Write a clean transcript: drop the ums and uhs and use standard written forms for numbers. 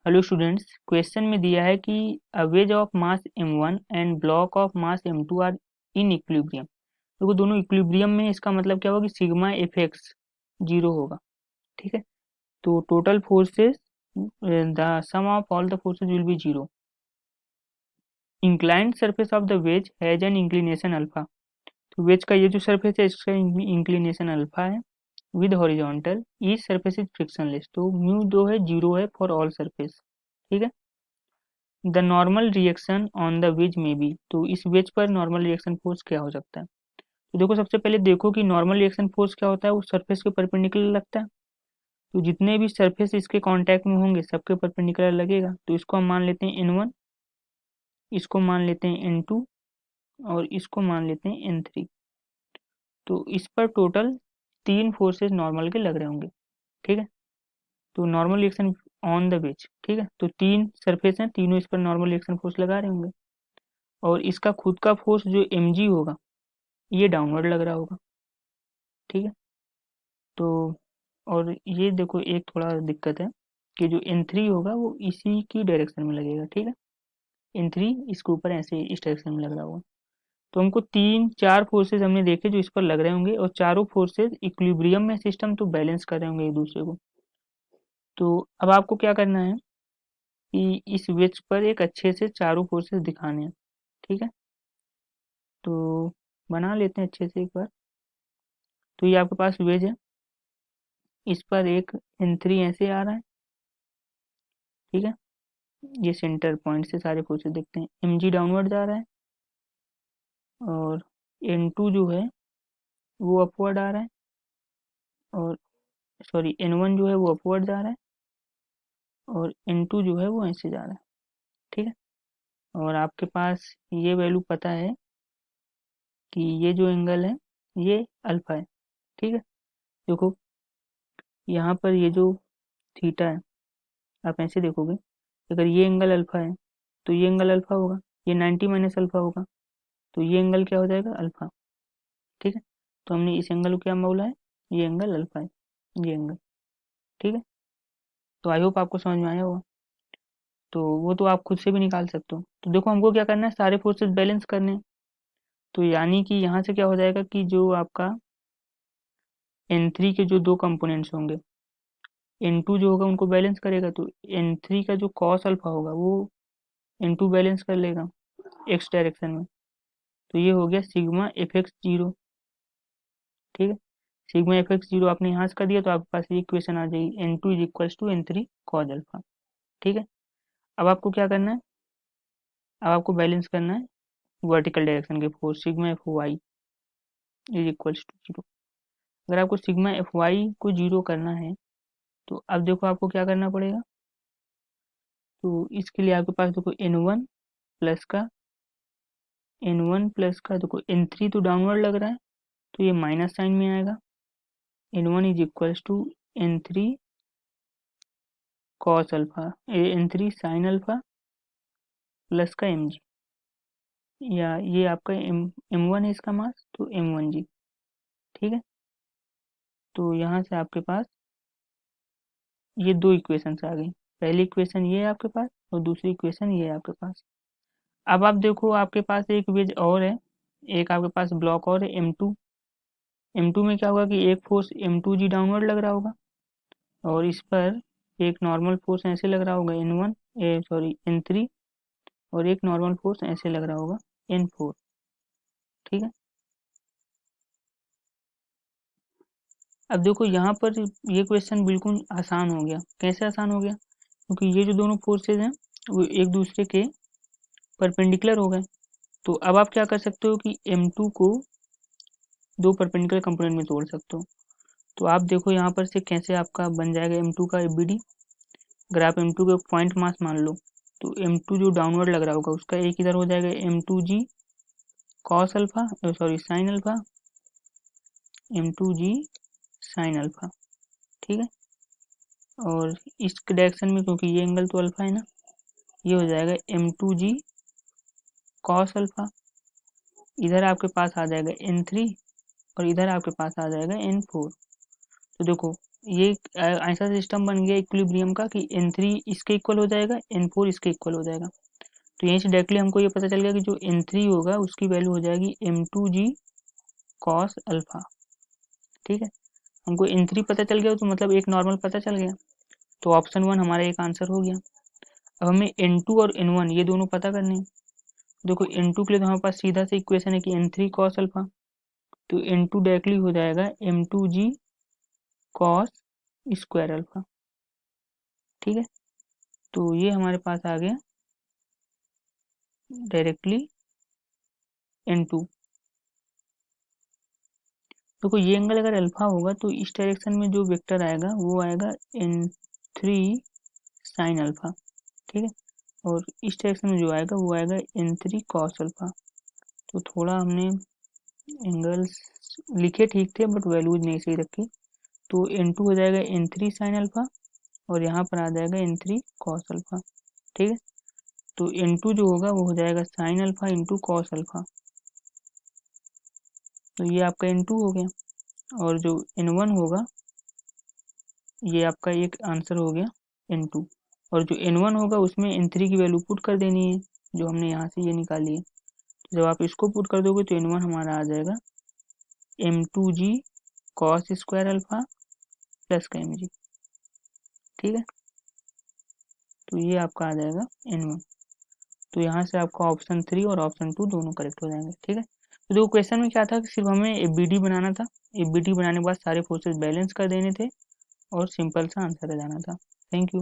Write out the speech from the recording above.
Hello students, question में दिया है कि a wedge of mass m1 and block of mass m2 are in equilibrium. देखो दोनों इक्विलिब्रियम में, इसका मतलब क्या होगा कि सिग्मा एफ एक्स जीरो होगा। ठीक है, तो total forces, the sum of all the forces will be zero. Inclined surface of the wedge has an inclination alpha. तो वेज का ये जो सरफेस है इसका इंक्लिनेशन अल्फा है with horizontal, each surface is frictionless. तो म्यू जो है जीरो है फॉर ऑल सरफेस। ठीक है, the normal reaction on the wedge में बी। तो इस वेज पर नॉर्मल रिएक्शन फोर्स क्या हो सकता है? तो देखो, सबसे पहले देखो कि नॉर्मल रिएक्शन फोर्स क्या होता है। वो सरफेस के परपेंडिकुलर लगता है। तो जितने भी सरफेस इसके कांटेक्ट में होंगे सबके परपेंडिकुलर लगेगा। तो इसको हम मान लेते हैं n1, इसको मान लेते हैं n2 और इसको मान लेते हैं n3। तो इस पर टोटल तीन फोर्सेस नॉर्मल के लग रहे होंगे। ठीक है, तो normal reaction on the veg. ठीक है, तो तीन सरफेस हैं, तीनों इस पर नॉर्मल रिएक्शन फोर्स लगा रहे होंगे। और इसका खुद का फोर्स जो mg होगा ये डाउनवर्ड लग रहा होगा। ठीक है, तो और ये देखो एक थोड़ा दिक्कत है कि जो n3 होगा वो इसी की डायरेक्शन में लगेगा। ठीक है, n3 इसके ऊपर ऐसे इस डायरेक्शन में लग रहा होगा। तो हमको तीन चार फोर्सेस हमने देखे जो इस पर लग रहे होंगे, और चारों फोर्सेस इक्विलिब्रियम में सिस्टम तो बैलेंस कर रहे होंगे एक दूसरे को। तो अब आपको क्या करना है कि इस वेज पर एक अच्छे से चारों फोर्सेस दिखाने हैं। ठीक है, तो बना लेते हैं अच्छे से एक बार। तो ये आपके पास वेज है, इस पर एक n3 ऐसे आ रहा है। ठीक है, ये सेंटर पॉइंट से सारे फोर्सेस देखते हैं। mg डाउनवर्ड जा रहा है और n2 जो है वो अपवर्ड आ रहा है, और सॉरी n1 जो है वो अपवर्ड जा रहा है और n2 जो है वो ऐसे जा रहा है। ठीक है, और आपके पास ये वैल्यू पता है कि ये जो एंगल है ये अल्फा है। ठीक है, देखो यहाँ पर ये जो थीटा है, आप ऐसे देखोगे, अगर ये एंगल अल्फा है तो ये एंगल अल्फा होगा, ये 90 माइनस अल्फा होगा, तो ये एंगल क्या हो जाएगा? अल्फा। ठीक है, तो हमने इस एंगल को क्या बोला है? ये एंगल अल्फा है, ये एंगल। ठीक है, तो आई होप आपको समझ में आया होगा। तो वो तो आप खुद से भी निकाल सकते हो। तो देखो हमको क्या करना है, सारे फोर्सेस बैलेंस करने हैं। तो यानी कि यहाँ से क्या हो जाएगा कि जो आपका n3 के जो दो कंपोनेंट्स होंगे, n2 जो होगा उनको बैलेंस करेगा, तो n3 का जो कॉस अल्फा होगा वो n2 बैलेंस कर लेगा x डायरेक्शन में। तो ये हो गया सिग्मा एफ एक्स जीरो। ठीक है, सिग्मा एफ एक्स जीरो आपने यहाँ से कर दिया तो आपके पास ये इक्वेशन आ जाएगी, n2 is equals to n3 cos alpha. ठीक है, अब आपको क्या करना है? अब आपको बैलेंस करना है वर्टिकल डायरेक्शन के force, sigma F Y is equals to zero. अगर आपको सिग्मा एफ वाई को जीरो करना है तो अब देखो आपको क्या करना पड़ेगा। तो इसके लिए आपके पास देखो n1 प्लस का देखो n3 तो डाउनवर्ड लग रहा है तो ये माइनस साइन में आएगा। n1 is equals to n3 cos alpha, n3 sine alpha plus का mg, या ये आपका m1 है इसका मास, तो m1g। ठीक है, तो यहाँ से आपके पास ये दो इक्वेशंस आ गई। पहली इक्वेशन ये है आपके पास और दूसरी इक्वेशन ये है आपके पास। अब आप देखो आपके पास एक वेज और है, एक आपके पास ब्लॉक और है m2। m2 में क्या होगा कि एक फोर्स m2g डाउनवर्ड लग रहा होगा और इस पर एक नॉर्मल फोर्स ऐसे लग रहा होगा n1, सॉरी n3, और एक नॉर्मल फोर्स ऐसे लग रहा होगा n4। ठीक है, अब देखो यहाँ पर ये क्वेश्चन बिल्कुल आसान हो गया। कैसे आसान हो गया? क्योंकि ये जो दोनों फोर्सेज हैं वो एक दूसरे के परपेंडिकुलर हो गए। तो अब आप क्या कर सकते हो कि m2 को दो परपेंडिकुलर कंपोनेंट में तोड़ सकते हो। तो आप देखो यहाँ पर से कैसे आपका बन जाएगा m2 का bd। अगर आप m2 को पॉइंट मास मान लो तो m2 जो डाउनवर्ड लग रहा होगा उसका एक इधर हो जाएगा m2g cos alpha, sorry sine alpha, m2g sine alpha. ठीक है, और इस डायरेक्शन में क्योंकि ये एंगल तो अल्फा है ना, ये हो जाएगा m2g कॉस अल्फा। इधर आपके पास आ जाएगा n3 और इधर आपके पास आ जाएगा n4। तो देखो ये ऐसा सिस्टम बन गया इक्विलिब्रियम का कि N3 इसके इक्वल हो जाएगा, N4 इसके इक्वल हो जाएगा। तो यहीं से डायरेक्टली हमको ये पता चल गया कि जो N3 होगा उसकी वैल्यू हो जाएगी M2G cos अल्फा। ठीक है, हमको N3 पता चल गया तो मतलब एक नॉर्मल पता चल गया, तो ऑप्शन 1 हमारा एक आंसर हो गया। अब हमें N2 और N1 ये दोनों पता करने हैं। देखो N2 के लिए तो हमारे पास सीधा से इक्वेशन है कि N3 cos अल्फा, तो N2 डायरेक्टली हो जाएगा M2G cos स्क्वायर अल्फा। ठीक है, तो ये हमारे पास आ गया डायरेक्टली N2। देखो ये एंगल अगर अल्फा होगा तो इस डायरेक्शन में जो वेक्टर आएगा वो आएगा N3 साइन अल्फा। ठीक है, और इस डायरेक्शन में जो आएगा वो आएगा N3 कॉस अल्फा। तो थोड़ा हमने एंगल्स लिखे ठीक थे बट वैल्यूज नहीं सही रखी, तो N2 हो जाएगा N3 साइन अल्फा और यहाँ पर आ जाएगा N3 कॉस अल्फा। ठीक है, तो N2 जो होगा वो हो जाएगा sine alpha into cos alpha, तो ये आपका N2 हो गया। और जो N1 होगा ये आपका एक आंसर हो गया N2, और जो N1 होगा उसमें N3 की वैल्यू पुट कर देनी है जो हमने यहाँ से ये निकाली है। तो जब आप इसको पुट कर दोगे तो N1 हमारा आ जाएगा M2G cos square alpha plus का mg। ठीक है, तो ये आपका आ जाएगा N1। तो यहाँ से आपका ऑप्शन 3 और ऑप्शन 2 दोनों करेक्ट हो जाएंगे। ठीक है, तो देखो क्वेश्चन में क्या था कि सिर्फ हमें एबीडी बनाना था, एबीडी बनाने के बाद सारे फोर्सेस बैलेंस कर देने थे और सिंपल सा आंसर आ जाना था। Thank you.